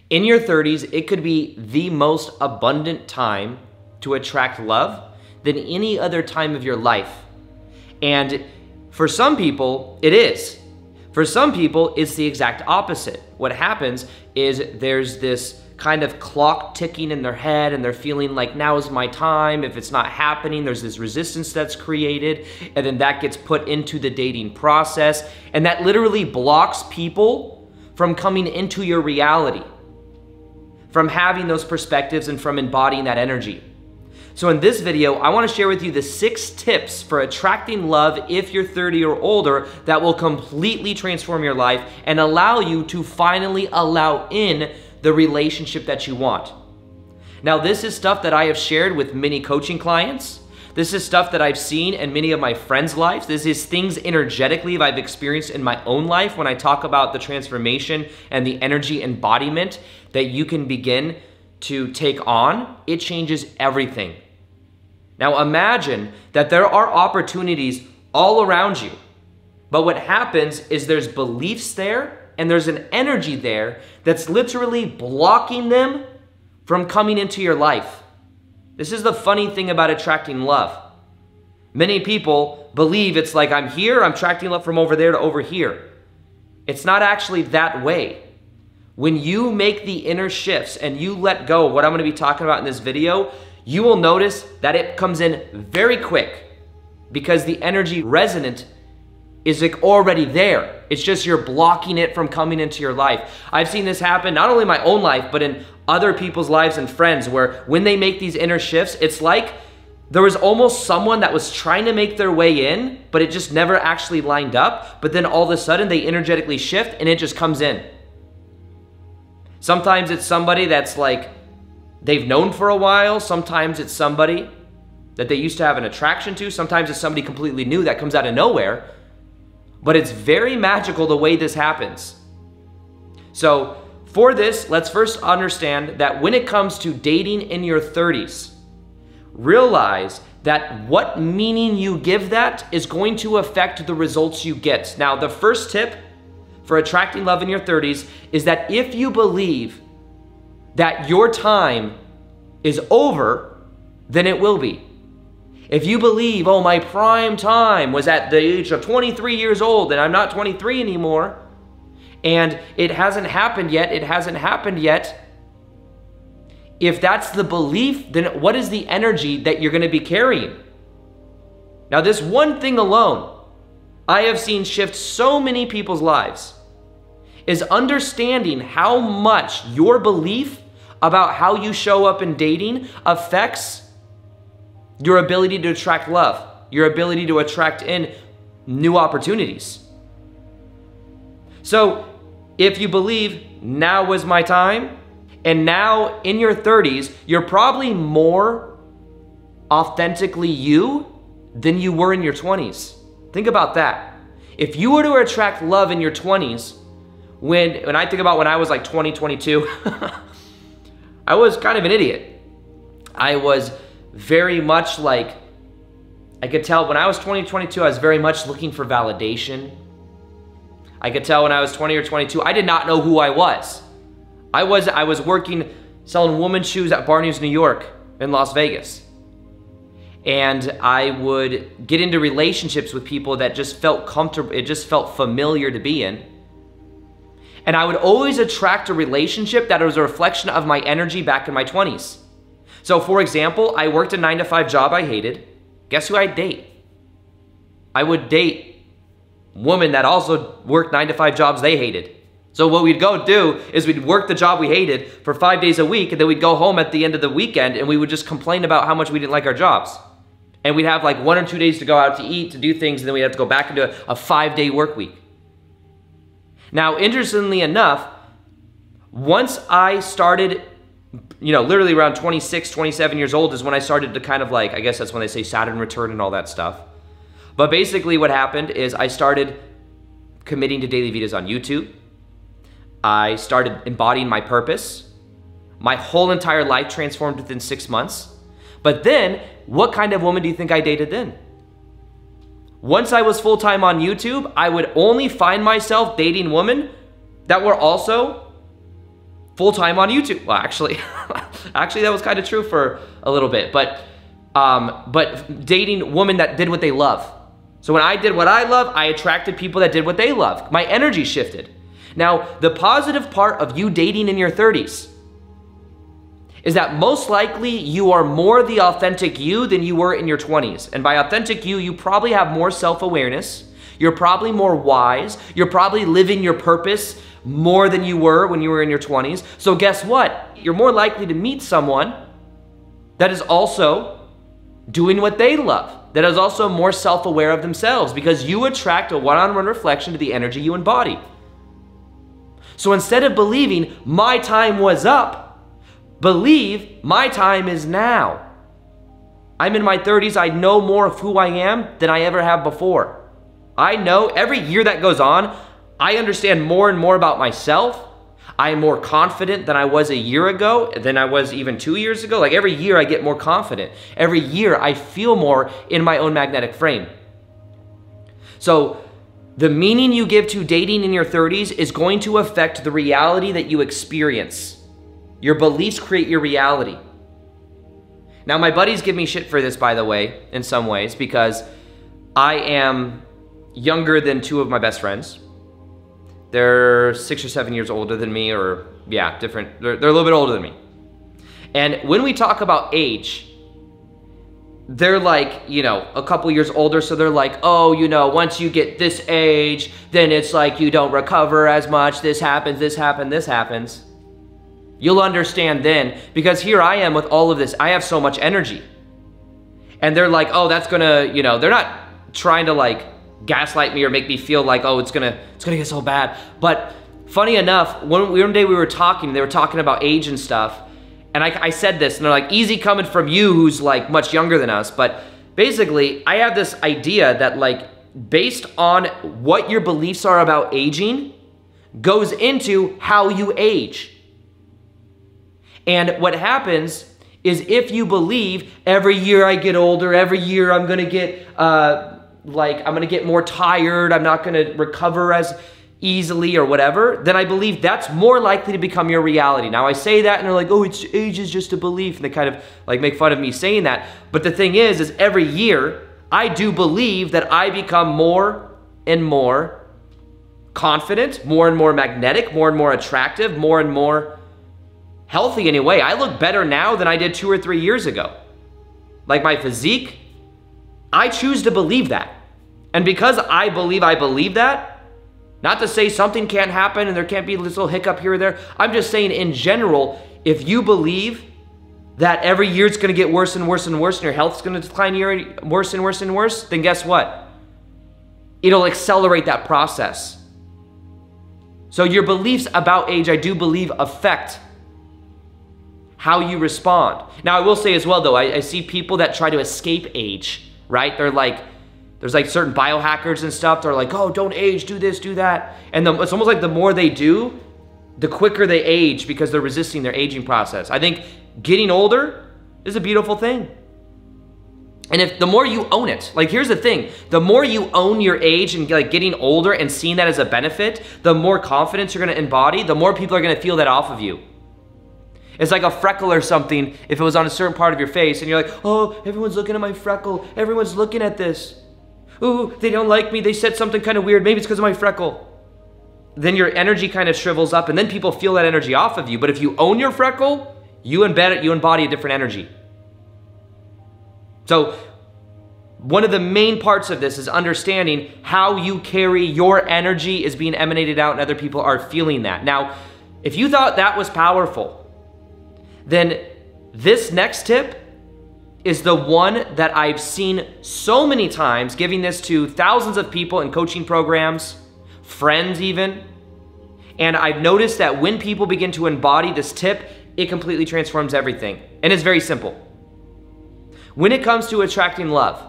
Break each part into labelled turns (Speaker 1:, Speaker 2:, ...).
Speaker 1: In your 30s, it could be the most abundant time to attract love than any other time of your life. And for some people, it is. For some people, it's the exact opposite. What happens is there's this kind of clock ticking in their head and they're feeling like now is my time. If it's not happening, there's this resistance that's created, and then that gets put into the dating process, and that literally blocks people from coming into your reality, from having those perspectives and from embodying that energy. So in this video, I want to share with you the 6 tips for attracting love if you're 30 or older that will completely transform your life and allow you to finally allow in the relationship that you want. Now, this is stuff that I have shared with many coaching clients. This is stuff that I've seen in many of my friends' lives. This is things energetically that I've experienced in my own life when I talk about the transformation and the energy embodiment that you can begin to take on. It changes everything. Now imagine that there are opportunities all around you, but what happens is there's beliefs there and there's an energy there that's literally blocking them from coming into your life. This is the funny thing about attracting love. Many people believe it's like I'm here, I'm attracting love from over there to over here. It's not actually that way. When you make the inner shifts and you let go of what I'm going to be talking about in this video, you will notice that it comes in very quick because the energy resonant is like already there. It's just you're blocking it from coming into your life. I've seen this happen not only in my own life, but in other people's lives and friends, where when they make these inner shifts, it's like there was almost someone that was trying to make their way in, but it just never actually lined up. But then all of a sudden they energetically shift and it just comes in. Sometimes it's somebody that's like they've known for a while. Sometimes it's somebody that they used to have an attraction to. Sometimes it's somebody completely new that comes out of nowhere. But it's very magical the way this happens. So for this, let's first understand that when it comes to dating in your 30s, realize that what meaning you give that is going to affect the results you get. Now, the first tip for attracting love in your 30s is that if you believe that your time is over, then it will be. If you believe, oh, my prime time was at the age of 23 years old and I'm not 23 anymore, and it hasn't happened yet, if that's the belief, then what is the energy that you're going to be carrying? Now, this one thing alone, I have seen shift so many people's lives, is understanding how much your belief about how you show up in dating affects your ability to attract love, your ability to attract in new opportunities. So if you believe now was my time, and now in your 30s, you're probably more authentically you than you were in your 20s. Think about that. If you were to attract love in your 20s, when I think about when I was like 20, 22, I was kind of an idiot. I was very much like, I could tell when I was 20, 22, I was very much looking for validation. I could tell when I was 20 or 22, I did not know who I was. I was working selling women's shoes at Barney's, New York in Las Vegas. And I would get into relationships with people that just felt comfortable, it just felt familiar to be in. And I would always attract a relationship that was a reflection of my energy back in my 20s. So for example, I worked a 9-to-5 job I hated. Guess who I'd date? I would date women that also worked 9-to-5 jobs they hated. So what we'd go do is we'd work the job we hated for 5 days a week, and then we'd go home at the end of the weekend and we would just complain about how much we didn't like our jobs. And we'd have like 1 or 2 days to go out to eat, to do things, and then we'd have to go back into a 5-day work week. Now, interestingly enough, once I started, literally around 26, 27 years old is when I started to kind of like, I guess that's when they say Saturn return and all that stuff. But basically what happened is I started committing to daily vidas on YouTube. I started embodying my purpose. My whole entire life transformed within 6 months. But then, what kind of woman do you think I dated then? Once I was full-time on YouTube, I would only find myself dating women that were also full-time on YouTube. Well, actually, actually that was kind of true for a little bit, but dating women that did what they love. So when I did what I love, I attracted people that did what they love. My energy shifted. Now, the positive part of you dating in your 30s is that most likely you are more the authentic you than you were in your 20s. And by authentic you, you probably have more self-awareness. You're probably more wise. You're probably living your purpose more than you were when you were in your 20s. So guess what? You're more likely to meet someone that is also doing what they love, that is also more self-aware of themselves, because you attract a one-on-one reflection to the energy you embody. So instead of believing my time was up, believe my time is now. I'm in my 30s. I know more of who I am than I ever have before. I know every year that goes on, I understand more and more about myself. I am more confident than I was a year ago, than I was even 2 years ago. Like every year I get more confident. Every year I feel more in my own magnetic frame. So the meaning you give to dating in your 30s is going to affect the reality that you experience. Your beliefs create your reality. Now, my buddies give me shit for this, by the way, in some ways, because I am younger than two of my best friends. They're 6 or 7 years older than me, or yeah, different. They're a little bit older than me. And when we talk about age, they're like, you know, a couple years older, so they're like, oh, you know, once you get this age, then it's like you don't recover as much. This happens, this happens, this happens. You'll understand then, because here I am with all of this. I have so much energy. And they're like, oh, that's gonna, you know, they're not trying to like gaslight me or make me feel like, oh, it's gonna get so bad. But funny enough, one day we were talking, they were talking about age and stuff. And I said this, and they're like, easy coming from you who's like much younger than us. But basically, I have this idea that like, based on what your beliefs are about aging, goes into how you age. And what happens is if you believe every year I get older, every year I'm gonna get I'm gonna get more tired, I'm not gonna recover as easily or whatever, then I believe that's more likely to become your reality. Now I say that and they're like, oh, age is just a belief, and they kind of like make fun of me saying that. But the thing is every year I do believe that I become more and more confident, more and more magnetic, more and more attractive, more and more healthy anyway. I look better now than I did 2 or 3 years ago. Like my physique, I choose to believe that. And because I believe that, not to say something can't happen and there can't be a little hiccup here or there. I'm just saying in general, if you believe that every year it's gonna get worse and worse and worse and your health's gonna decline worse and worse and worse, then guess what? It'll accelerate that process. So your beliefs about age, I do believe, affect how you respond. Now, I will say as well, though, I see people that try to escape age, right? They're like, there's like certain biohackers and stuff. They're like, oh, don't age, do this, do that. And it's almost like the more they do, the quicker they age because they're resisting their aging process. I think getting older is a beautiful thing. And if the more you own it, like here's the thing, the more you own your age and like getting older and seeing that as a benefit, the more confidence you're gonna embody, the more people are gonna feel that off of you. It's like a freckle or something, if it was on a certain part of your face and you're like, oh, everyone's looking at my freckle. Everyone's looking at this. Ooh, they don't like me. They said something kind of weird. Maybe it's because of my freckle. Then your energy kind of shrivels up and then people feel that energy off of you. But if you own your freckle, you embody a different energy. So one of the main parts of this is understanding how you carry your energy is being emanated out and other people are feeling that. Now, if you thought that was powerful, then this next tip is the one that I've seen so many times, giving this to thousands of people in coaching programs, friends even. And I've noticed that when people begin to embody this tip, it completely transforms everything. And it's very simple. When it comes to attracting love,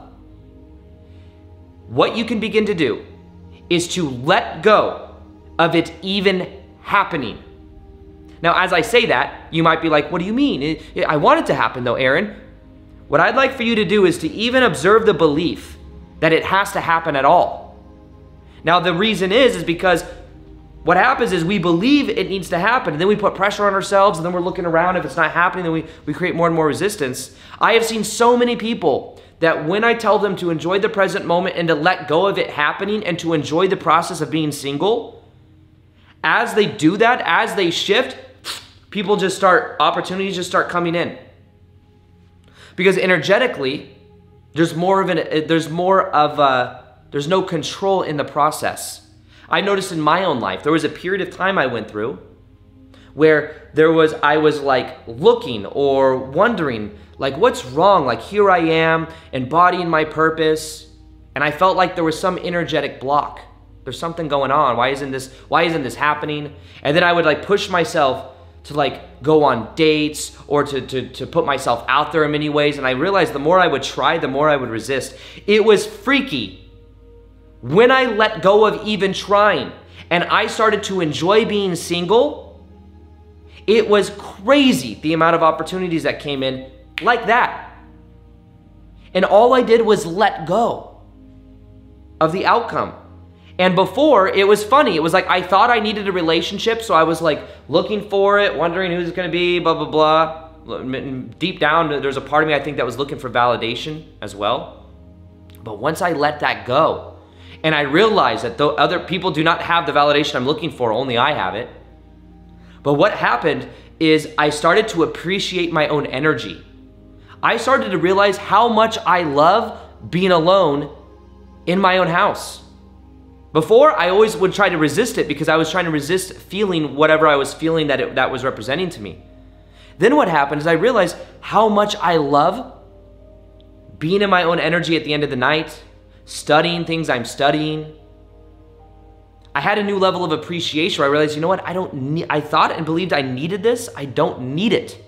Speaker 1: what you can begin to do is to let go of it even happening. Now, as I say that, you might be like, what do you mean? I want it to happen though, Aaron. What I'd like for you to do is to even observe the belief that it has to happen at all. Now, the reason is because What happens is we believe it needs to happen, and then we put pressure on ourselves, and then we're looking around. If it's not happening, then we create more and more resistance. I have seen so many people that when I tell them to enjoy the present moment and to let go of it happening and to enjoy the process of being single, as they do that, as they shift, opportunities just start coming in. Because energetically, there's no control in the process. I noticed in my own life, there was a period of time I went through where I was like looking or wondering, like, what's wrong? Like, here I am embodying my purpose, and I felt like there was some energetic block. There's something going on. Why isn't this happening? And then I would like push myself to like go on dates or to put myself out there in many ways. And I realized the more I would try, the more I would resist. It was freaky. When I let go of even trying and I started to enjoy being single, it was crazy the amount of opportunities that came in like that. And all I did was let go of the outcome. And before, it was funny. It was like I thought I needed a relationship, so I was like looking for it, wondering who's it gonna be, blah, blah, blah. Deep down, there's a part of me I think that was looking for validation as well. But once I let that go, and I realized that though other people do not have the validation I'm looking for, only I have it. But what happened is I started to appreciate my own energy. I started to realize how much I love being alone in my own house. Before, I always would try to resist it because I was trying to resist feeling whatever I was feeling that was representing to me. Then what happened is I realized how much I love being in my own energy at the end of the night, studying things I'm studying. I had a new level of appreciation where I realized, you know what, I thought and believed I needed this. I don't need it.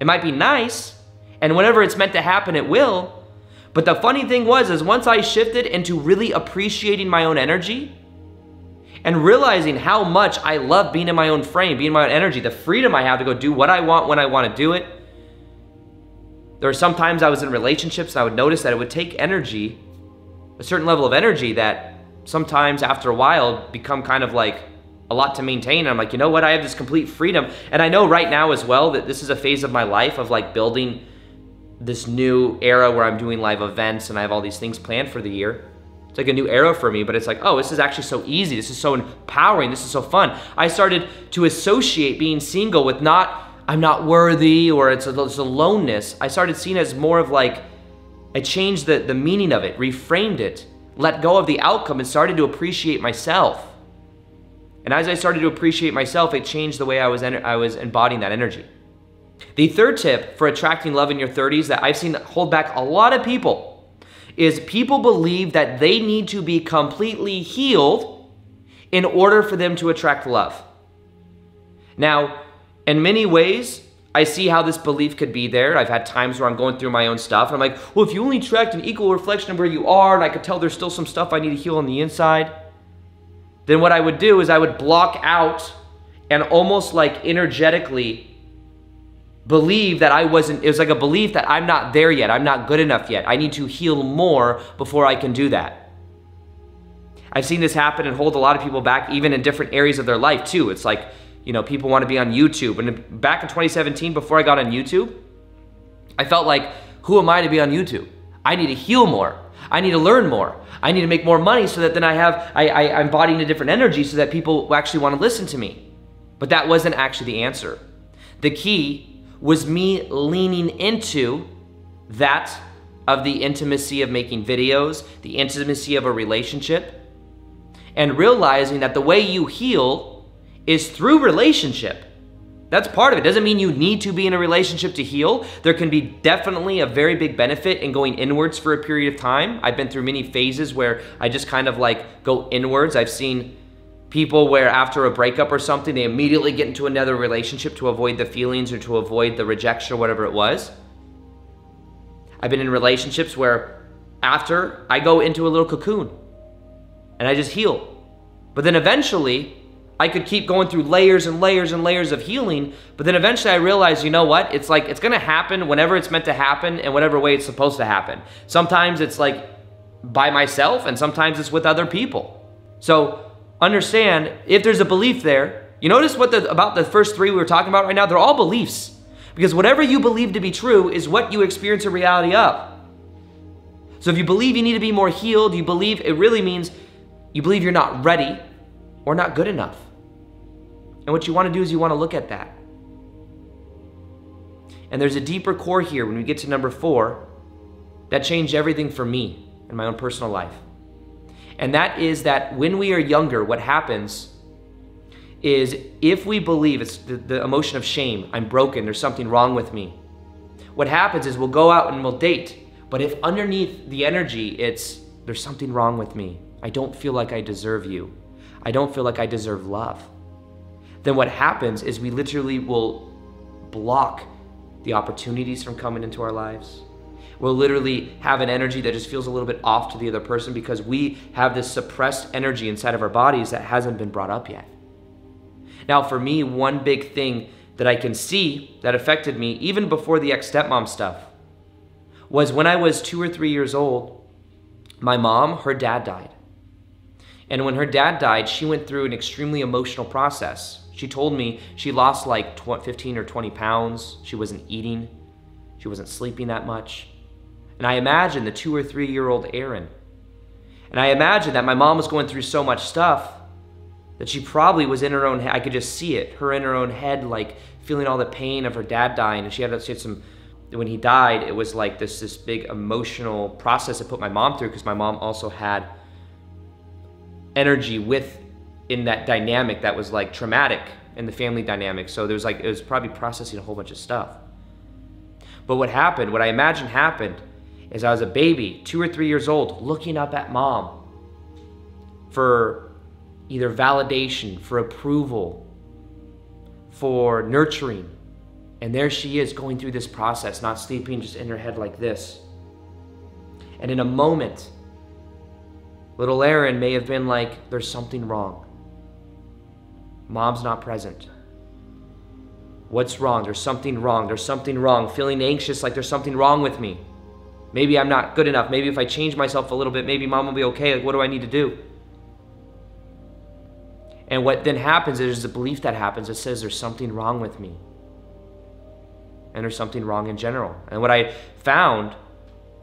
Speaker 1: It might be nice, and whenever it's meant to happen, it will. But the funny thing was once I shifted into really appreciating my own energy and realizing how much I love being in my own frame, being in my own energy, the freedom I have to go do what I want when I want to do it. There were some times I was in relationships and I would notice that it would take energy, a certain level of energy that sometimes after a while become kind of like a lot to maintain. And I'm like, you know what? I have this complete freedom. And I know right now as well that this is a phase of my life of like building this new era where I'm doing live events and I have all these things planned for the year. It's like a new era for me, but it's like, oh, this is actually so easy. This is so empowering. This is so fun. I started to associate being single with I'm not worthy or it's a aloneness. I started seeing it as more of like, I changed the meaning of it, reframed it, let go of the outcome and started to appreciate myself. And as I started to appreciate myself, it changed the way I was embodying that energy. The third tip for attracting love in your 30s that I've seen hold back a lot of people is people believe that they need to be completely healed in order for them to attract love. Now, in many ways, I see how this belief could be there. I've had times where I'm going through my own stuff and I'm like, well, if you only attract an equal reflection of where you are and I could tell there's still some stuff I need to heal on the inside, then what I would do is I would block out and almost like energetically believe that it was like a belief that I'm not there yet, I'm not good enough yet, I need to heal more before I can do that. I've seen this happen and hold a lot of people back even in different areas of their life too. It's like, you know, people want to be on YouTube. And back in 2017, before I got on YouTube, I felt like, who am I to be on YouTube? I need to heal more. I need to learn more. I need to make more money so that then I'm embodying a different energy so that people actually want to listen to me. But that wasn't actually the answer. The key was me leaning into that of the intimacy of making videos, the intimacy of a relationship, and realizing that the way you heal is through relationship. That's part of it. Doesn't mean you need to be in a relationship to heal. There can be definitely a very big benefit in going inwards for a period of time. I've been through many phases where I just kind of like go inwards. I've seen people where after a breakup or something, they immediately get into another relationship to avoid the feelings or to avoid the rejection or whatever it was. I've been in relationships where after I go into a little cocoon and I just heal. But then eventually I could keep going through layers and layers and layers of healing, but then eventually I realized, you know what? It's like, it's gonna happen whenever it's meant to happen and whatever way it's supposed to happen. Sometimes it's like by myself and sometimes it's with other people. So understand if there's a belief there. You notice about the first three we were talking about right now? They're all beliefs. Because whatever you believe to be true is what you experience a reality of. So if you believe you need to be more healed, you believe it really means you believe you're not ready or not good enough. And what you want to do is you want to look at that. And there's a deeper core here when we get to number 4 that changed everything for me in my own personal life. And that is that when we are younger, what happens is if we believe it's the emotion of shame, I'm broken, there's something wrong with me. What happens is we'll go out and we'll date, but if underneath the energy it's there's something wrong with me, I don't feel like I deserve you, I don't feel like I deserve love, then what happens is we literally will block the opportunities from coming into our lives. We'll literally have an energy that just feels a little bit off to the other person because we have this suppressed energy inside of our bodies that hasn't been brought up yet. Now for me, one big thing that I can see that affected me even before the ex-stepmom stuff was when I was 2 or 3 years old, my mom, her dad died. And when her dad died, she went through an extremely emotional process. She told me she lost like 15 or 20 pounds. She wasn't eating. She wasn't sleeping that much. And I imagine the 2 or 3 year old Erin. And I imagine that my mom was going through so much stuff that she probably was in her own head. I could just see it, her in her own head, like feeling all the pain of her dad dying. And she had some, when he died, it was like this big emotional process that put my mom through because my mom also had energy in that dynamic that was like traumatic in the family dynamic. So there's like, it was probably processing a whole bunch of stuff. But what happened, what I imagine happened, is I was a baby, 2 or 3 years old, looking up at mom for either validation, for approval, for nurturing. And there she is going through this process, not sleeping, just in her head like this. And in a moment, little Erin may have been like, there's something wrong. Mom's not present. What's wrong? There's something wrong. There's something wrong. Feeling anxious like there's something wrong with me. Maybe I'm not good enough. Maybe if I change myself a little bit, maybe mom will be okay. Like, what do I need to do? And what then happens is there's a belief that happens that says there's something wrong with me. And there's something wrong in general. And what I found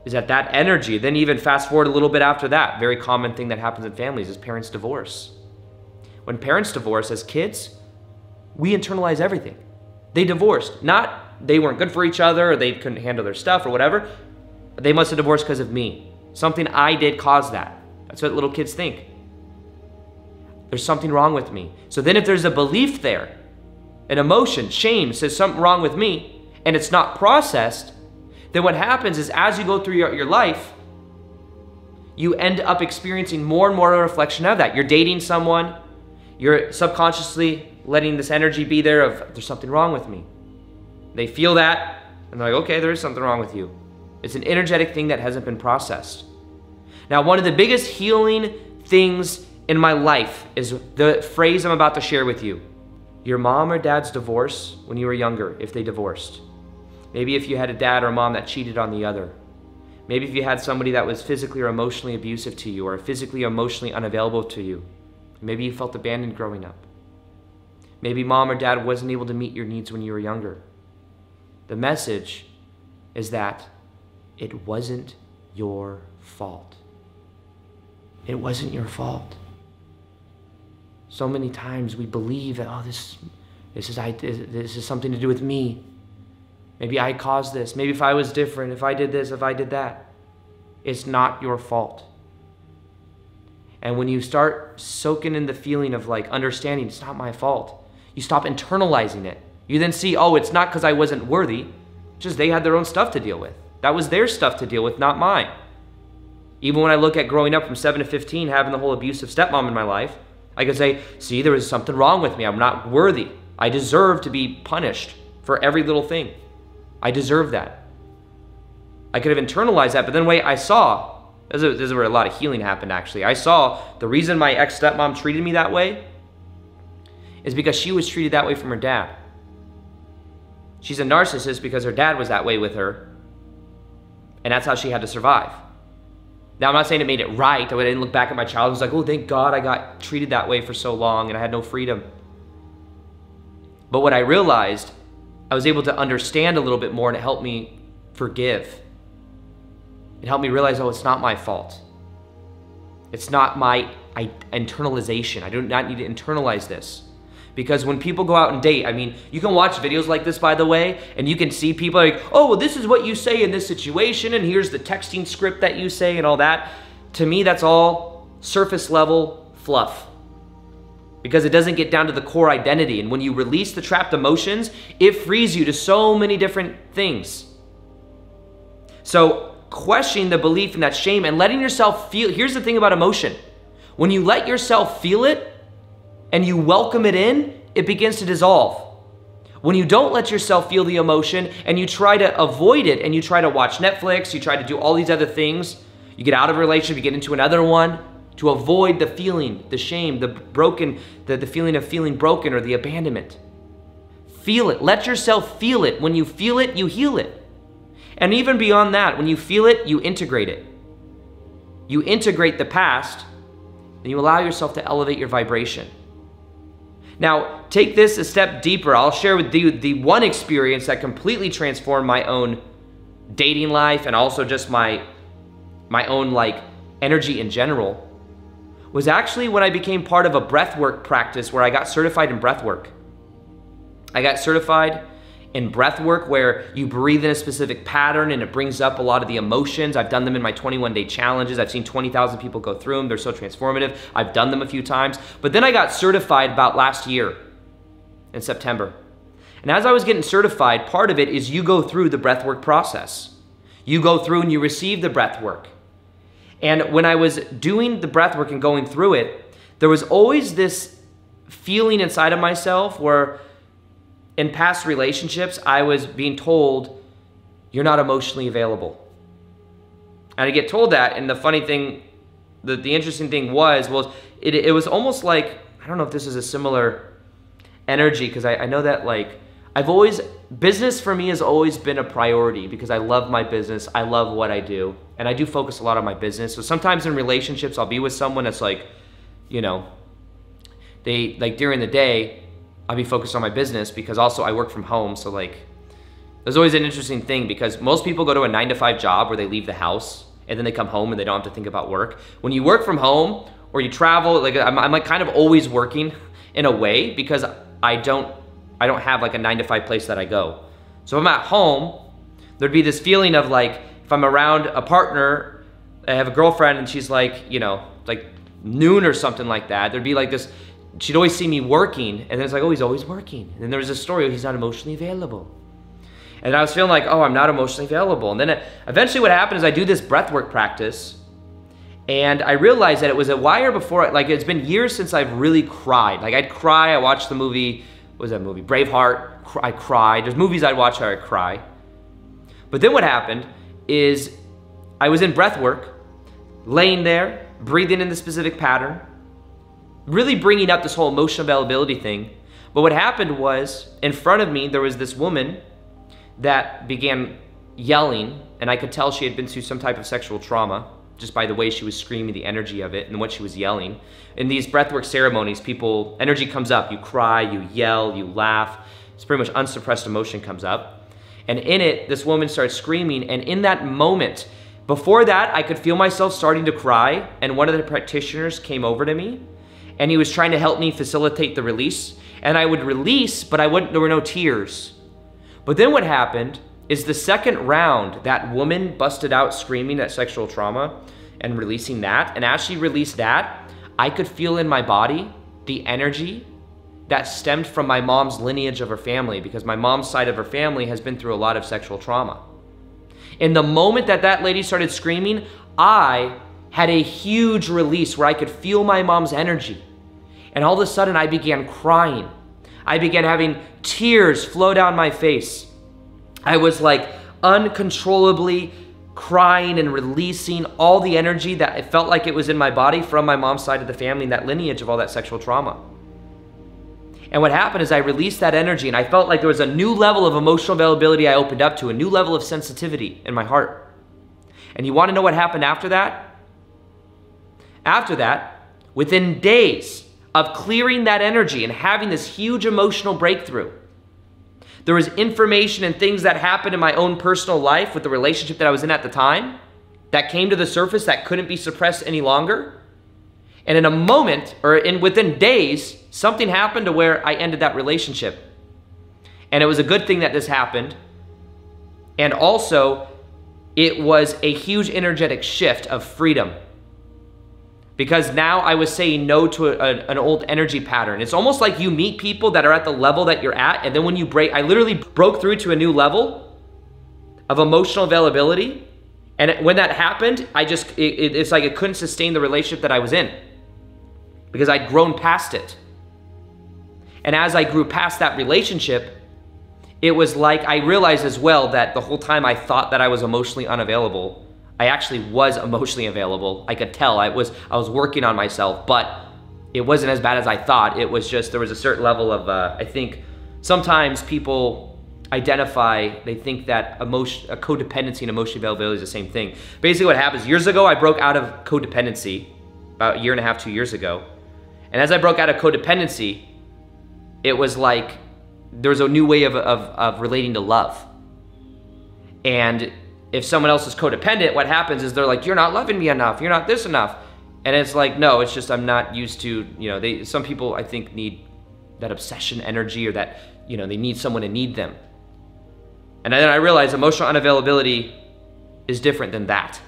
Speaker 1: is that energy, then even fast forward a little bit after that, very common thing that happens in families is parents divorce. When parents divorce as kids, we internalize everything. They divorced. Not they weren't good for each other or they couldn't handle their stuff or whatever. They must have divorced because of me. Something I did caused that. That's what little kids think. There's something wrong with me. So then if there's a belief there, an emotion, shame, says something wrong with me, and it's not processed, then what happens is as you go through your life, you end up experiencing more and more a reflection of that. You're dating someone, you're subconsciously letting this energy be there of there's something wrong with me. They feel that, and they're like, okay, there is something wrong with you. It's an energetic thing that hasn't been processed. Now, one of the biggest healing things in my life is the phrase I'm about to share with you. Your mom or dad's divorce when you were younger, if they divorced. Maybe if you had a dad or a mom that cheated on the other. Maybe if you had somebody that was physically or emotionally abusive to you or physically or emotionally unavailable to you. Maybe you felt abandoned growing up. Maybe mom or dad wasn't able to meet your needs when you were younger. The message is that it wasn't your fault. It wasn't your fault. So many times we believe that, oh, this is something to do with me. Maybe I caused this. Maybe if I was different, if I did this, if I did that. It's not your fault. And when you start soaking in the feeling of like understanding it's not my fault, you stop internalizing it. You then see, oh, it's not because I wasn't worthy. It's just they had their own stuff to deal with. That was their stuff to deal with, not mine. Even when I look at growing up from 7 to 15, having the whole abusive stepmom in my life, I could say, see, there was something wrong with me. I'm not worthy. I deserve to be punished for every little thing. I deserve that. I could have internalized that, but then wait, I saw, this is where a lot of healing happened actually. I saw the reason my ex-stepmom treated me that way is because she was treated that way from her dad. She's a narcissist because her dad was that way with her, and that's how she had to survive. Now, I'm not saying it made it right. I didn't look back at my childhood. I was like, oh, thank God I got treated that way for so long and I had no freedom. But what I realized, I was able to understand a little bit more, and it helped me forgive. It helped me realize, oh, it's not my fault. It's not my internalization. I do not need to internalize this. Because when people go out and date, I mean, you can watch videos like this, by the way, and you can see people like, oh, well, this is what you say in this situation, and here's the texting script that you say and all that. To me, that's all surface level fluff. Because it doesn't get down to the core identity. And when you release the trapped emotions, it frees you to so many different things. So questioning the belief in that shame and letting yourself feel, here's the thing about emotion. When you let yourself feel it and you welcome it in, it begins to dissolve. When you don't let yourself feel the emotion and you try to avoid it and you try to watch Netflix, you try to do all these other things, you get out of a relationship, you get into another one, to avoid the feeling, the shame, the broken, the feeling of feeling broken or the abandonment. Feel it. Let yourself feel it. When you feel it, you heal it. And even beyond that, when you feel it, you integrate it. You integrate the past, and you allow yourself to elevate your vibration. Now, take this a step deeper. I'll share with you the one experience that completely transformed my own dating life and also just my own like energy in general. Was actually when I became part of a breathwork practice where I got certified in breathwork. I got certified in breathwork where you breathe in a specific pattern and it brings up a lot of the emotions. I've done them in my 21-day challenges. I've seen 20,000 people go through them. They're so transformative. I've done them a few times. But then I got certified about last year in September. And as I was getting certified, part of it is you go through the breathwork process. You go through and you receive the breathwork. And when I was doing the breath work and going through it, there was always this feeling inside of myself where in past relationships, I was being told, you're not emotionally available. And I get told that, and the funny thing, the interesting thing was, it was almost like, I don't know if this is a similar energy, because I know that like, business for me has always been a priority because I love my business. I love what I do. And I do focus a lot on my business. So sometimes in relationships, I'll be with someone that's like, you know, they like during the day, I'll be focused on my business because also I work from home. So like, there's always an interesting thing because most people go to a 9-to-5 job where they leave the house and then they come home and they don't have to think about work. When you work from home or you travel, like I'm like kind of always working in a way because I don't have like a 9-to-5 place that I go. So if I'm at home, there'd be this feeling of like, if I'm around a partner, I have a girlfriend and she's like, you know, like noon or something like that, there'd be like this, she'd always see me working and then it's like, oh, he's always working. And then there was a story, oh, he's not emotionally available. And I was feeling like, oh, I'm not emotionally available. And then eventually what happened is I do this breathwork practice and I realized that it was a while before, like it's been years since I've really cried. Like I'd cry, I watched the movie, what was that movie? Braveheart, I cried. There's movies I'd watch where I cry. But then what happened is I was in breath work, laying there, breathing in the specific pattern, really bringing up this whole emotional availability thing. But what happened was in front of me, there was this woman that began yelling and I could tell she had been through some type of sexual trauma just by the way she was screaming, the energy of it and what she was yelling. In these breathwork ceremonies, energy comes up, you cry, you yell, you laugh. It's pretty much unsuppressed emotion comes up. And in it, this woman starts screaming. And in that moment, before that, I could feel myself starting to cry. And one of the practitioners came over to me and he was trying to help me facilitate the release. And I would release, but there were no tears. But then what happened is the second round, that woman busted out screaming at sexual trauma and releasing that. And as she released that, I could feel in my body the energy that stemmed from my mom's lineage of her family because my mom's side of her family has been through a lot of sexual trauma. In the moment that that lady started screaming, I had a huge release where I could feel my mom's energy. And all of a sudden I began crying. I began having tears flow down my face. I was like uncontrollably crying and releasing all the energy that it felt like it was in my body from my mom's side of the family and that lineage of all that sexual trauma. And what happened is I released that energy and I felt like there was a new level of emotional availability I opened up to, a new level of sensitivity in my heart. And you want to know what happened after that? After that, within days of clearing that energy and having this huge emotional breakthrough, there was information and things that happened in my own personal life with the relationship that I was in at the time that came to the surface that couldn't be suppressed any longer. And in a moment, or within days, something happened to where I ended that relationship. And it was a good thing that this happened. And also, it was a huge energetic shift of freedom. Because now I was saying no to an old energy pattern. It's almost like you meet people that are at the level that you're at, and then when you break, I literally broke through to a new level of emotional availability. And when that happened, it's like it couldn't sustain the relationship that I was in because I'd grown past it. And as I grew past that relationship, it was like I realized as well that the whole time I thought that I was emotionally unavailable, I actually was emotionally available. I could tell I was working on myself, but it wasn't as bad as I thought. It was just, there was a certain level of, I think sometimes people identify, they think that codependency and emotional availability is the same thing. Basically what happens, years ago, I broke out of codependency, about a year and a half, 2 years ago. And as I broke out of codependency, it was like, there was a new way of relating to love. And if someone else is codependent, what happens is they're like, you're not loving me enough, you're not this enough. And it's like, no, it's just I'm not used to, some people I think need that obsession energy, or that, they need someone to need them. And then I realized emotional unavailability is different than that.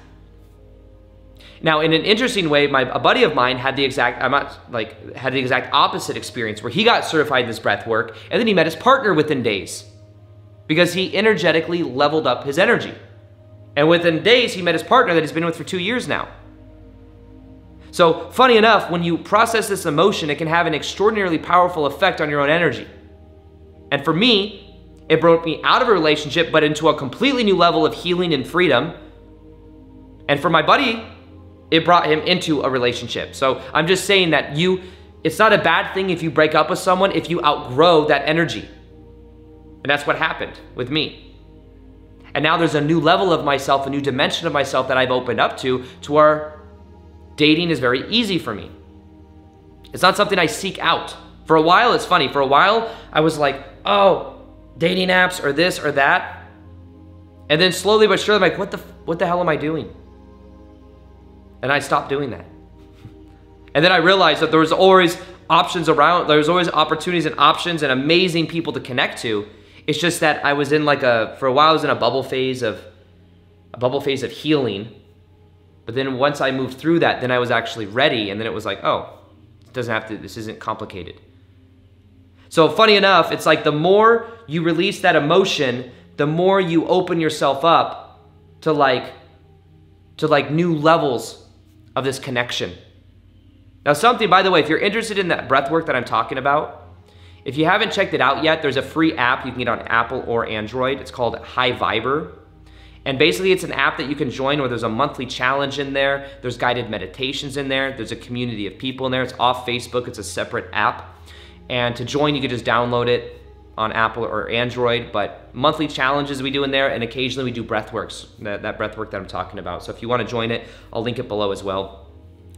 Speaker 1: Now, in an interesting way, a buddy of mine had the exact opposite experience, where he got certified in this breath work, and then he met his partner within days because he energetically leveled up his energy. And within days, he met his partner that he's been with for 2 years now. So funny enough, when you process this emotion, it can have an extraordinarily powerful effect on your own energy. And for me, it brought me out of a relationship, but into a completely new level of healing and freedom. And for my buddy, it brought him into a relationship. So I'm just saying that it's not a bad thing if you break up with someone, if you outgrow that energy. And that's what happened with me. And now there's a new level of myself, a new dimension of myself that I've opened up to where dating is very easy for me. It's not something I seek out. For a while, it's funny. For a while, I was like, oh, dating apps or this or that. And then slowly but surely, I'm like, what the hell am I doing? And I stopped doing that. And then I realized that there was always options around, there was always opportunities and options and amazing people to connect to. It's just that I was in for a while I was in a bubble phase of healing. But then once I moved through that, then I was actually ready, and then it was like, oh, this isn't complicated. So funny enough, it's like the more you release that emotion, the more you open yourself up to new levels of this connection. Now something, by the way, if you're interested in that breath work that I'm talking about, if you haven't checked it out yet, there's a free app you can get on Apple or Android. It's called High Viber. And basically it's an app that you can join where there's a monthly challenge in there. There's guided meditations in there. There's a community of people in there. It's off Facebook. It's a separate app. And to join, you can just download it on Apple or Android. But monthly challenges we do in there, and occasionally we do breath works, that breath work that I'm talking about. So if you want to join it, I'll link it below as well.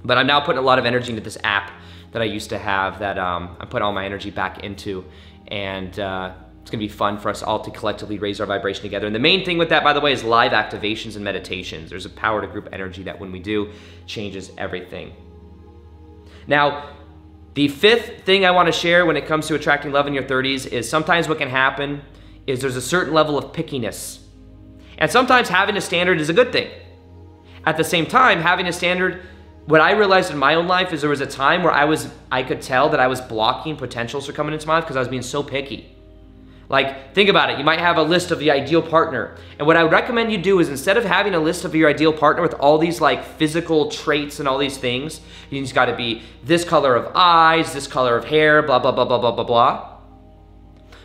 Speaker 1: But I'm now putting a lot of energy into this app that I used to have that I'm putting all my energy back into. And it's gonna be fun for us all to collectively raise our vibration together. And the main thing with that, by the way, is live activations and meditations. There's a power to group energy that when we do, changes everything. Now, the fifth thing I wanna share when it comes to attracting love in your 30s is sometimes what can happen is there's a certain level of pickiness. And sometimes having a standard is a good thing. At the same time, having a standard, what I realized in my own life is there was a time where I could tell that I was blocking potentials for coming into my life because I was being so picky. Like, think about it. You might have a list of the ideal partner. And what I would recommend you do is instead of having a list of your ideal partner with all these like physical traits and all these things, you just gotta be this color of eyes, this color of hair, blah, blah, blah, blah, blah, blah, blah.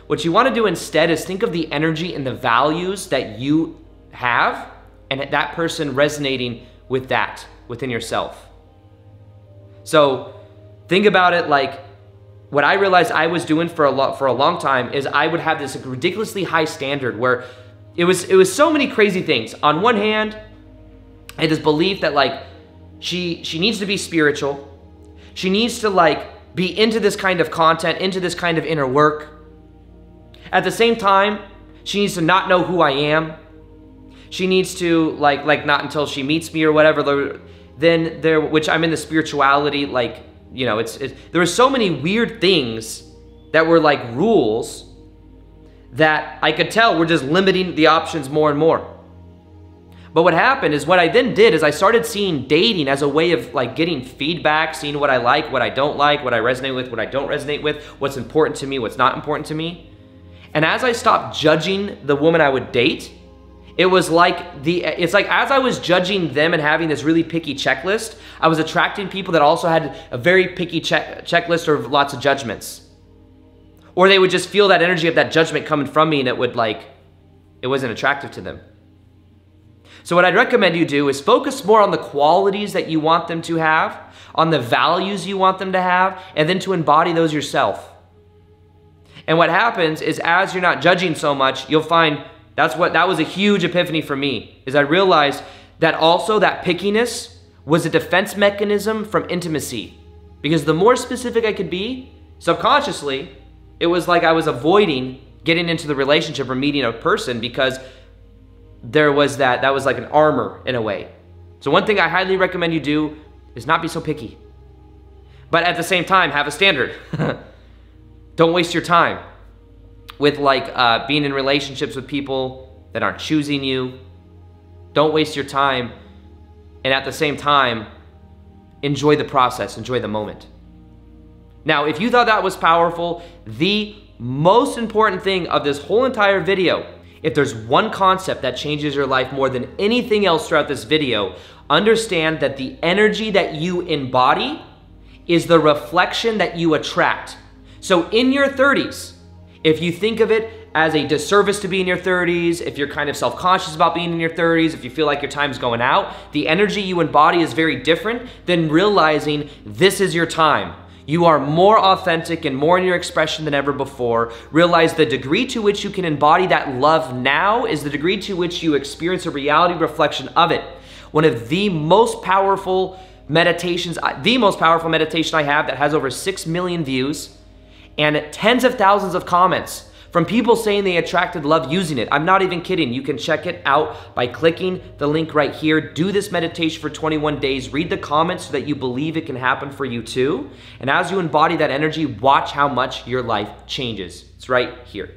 Speaker 1: What you wanna do instead is think of the energy and the values that you have and that person resonating with that within yourself. So think about it like, what I realized I was doing for a long time is I would have this ridiculously high standard where it was so many crazy things. On one hand, I had this belief that like she needs to be spiritual. She needs to like be into this kind of content, into this kind of inner work. At the same time, she needs to not know who I am. She needs to like not until she meets me or whatever. Then which I'm in the spirituality, like, you know, there were so many weird things that were like rules that I could tell were just limiting the options more and more. But what happened is, what I then did is I started seeing dating as a way of like getting feedback, seeing what I like, what I don't like, what I resonate with, what I don't resonate with, what's important to me, what's not important to me. And as I stopped judging the woman I would date, it's like as I was judging them and having this really picky checklist, I was attracting people that also had a very picky checklist or lots of judgments. Or they would just feel that energy of that judgment coming from me, and it wasn't attractive to them. So what I'd recommend you do is focus more on the qualities that you want them to have, on the values you want them to have, and then to embody those yourself. And what happens is, as you're not judging so much, you'll find that was a huge epiphany for me, is I realized that also that pickiness was a defense mechanism from intimacy. Because the more specific I could be, subconsciously, it was like I was avoiding getting into the relationship or meeting a person, because there was that was like an armor in a way. So one thing I highly recommend you do is not be so picky. But at the same time, have a standard. Don't waste your time with like being in relationships with people that aren't choosing you. Don't waste your time. And at the same time, enjoy the process, enjoy the moment. Now, if you thought that was powerful, the most important thing of this whole entire video, if there's one concept that changes your life more than anything else throughout this video, understand that the energy that you embody is the reflection that you attract. So in your 30s, if you think of it as a disservice to be in your 30s, if you're kind of self-conscious about being in your 30s, if you feel like your time's going out, the energy you embody is very different than realizing this is your time. You are more authentic and more in your expression than ever before. Realize the degree to which you can embody that love now is the degree to which you experience a reality reflection of it. One of the most powerful meditations, the most powerful meditation I have, that has over 6 million views and tens of thousands of comments from people saying they attracted love using it. I'm not even kidding. You can check it out by clicking the link right here. Do this meditation for 21 days. Read the comments so that you believe it can happen for you too. And as you embody that energy, watch how much your life changes. It's right here.